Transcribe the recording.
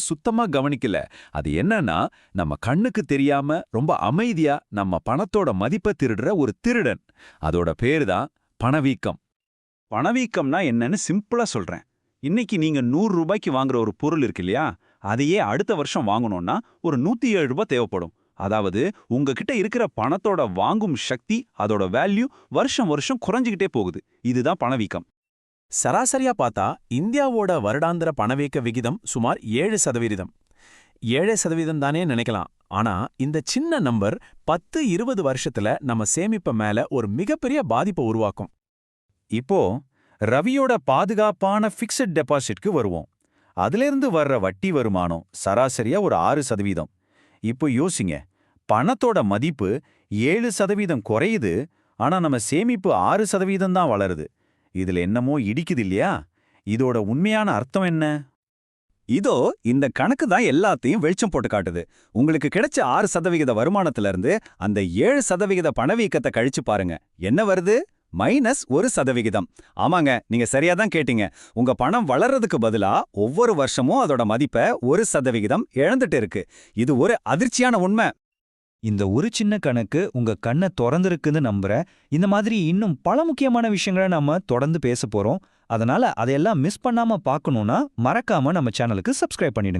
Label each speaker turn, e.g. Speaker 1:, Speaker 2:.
Speaker 1: சுத்தமா கவனிக்கல. அது என்னன்னா, நம்ம கண்ணுக்கு தெரியாம ரொம்ப அமைதியா நம்ம பணத்தோட மதிப்பை திருடுற ஒரு திருடன். அதோட பேரு தான் பணவீக்கம்.
Speaker 2: பணவீக்கம்னா என்னன்னு சிம்பிளா சொல்றேன். இன்னைக்கு நீங்க ரூ. 100 வாங்குற ஒரு பொருள் இருக்கு இல்லையா? அதையே அடுத்த வருஷம் வாங்கணும்னா ஒரு ரூ. 107 தேவைப்படும். அதாவது உங்ககிட்ட இருக்கிற பணத்தோட வாங்கும் சக்தி, அதோட வேல்யூ வருஷம் வருஷம் குறைஞ்சுகிட்டே போகுது. இதுதான் பணவீக்கம்.
Speaker 3: சராசரியா பார்த்தா இந்தியாவோட வருடாந்திர பணவீக்க விகிதம் சுமார் 7%. 7% தானே நினைக்கலாம். ஆனா இந்த சின்ன நம்பர் 10-20 வருஷத்துல நம்ம சேமிப்ப மேல ஒரு மிகப்பெரிய பாதிப்பை உருவாக்கும்.
Speaker 4: இப்போ ரவியோட பாதுகாப்பான ஃபிக்ஸட் டெபாசிட்க்கு வருவோம். அதிலிருந்து வர்ற வட்டி வருமானம் சராசரியா ஒரு 6%. இப்போ யோசிங்க, பணத்தோட மதிப்பு 7% குறையுது, ஆனா நம்ம சேமிப்பு 6% தான் வளருது. இதுல என்னமோ இடிக்குது இல்லையா? இதோட உண்மையான அர்த்தம் என்ன?
Speaker 5: இதோ இந்த கணக்கு தான் எல்லாத்தையும் வெளிச்சம் போட்டு காட்டுது. உங்களுக்கு கிடைச்ச 6% வருமானத்துல இருந்து அந்த 7% பணவீக்கத்தை கழிச்சு பாருங்க. என்ன வருது? -1%. ஆமாங்க, நீங்க சரியா தான் கேட்டீங்க. உங்க பணம் வளர்றதுக்கு பதிலா ஒவ்வொரு வருஷமும் அதோட மதிப்பை 1% இழந்துட்டு இருக்கு. இது ஒரு அதிர்ச்சியான உண்மை.
Speaker 6: இந்த ஒரு சின்ன கணக்கு உங்க கண்ணை திறந்திருக்குன்னு நம்புறேன். இந்த மாதிரி இன்னும் பல முக்கியமான விஷயங்களை நாம தொடர்ந்து பேச போறோம். அதனால அதையெல்லாம் மிஸ் பண்ணாம பார்க்கணும்னா மறக்காம நம்ம சேனலுக்கு சப்ஸ்கிரைப் பண்ணிடுங்க.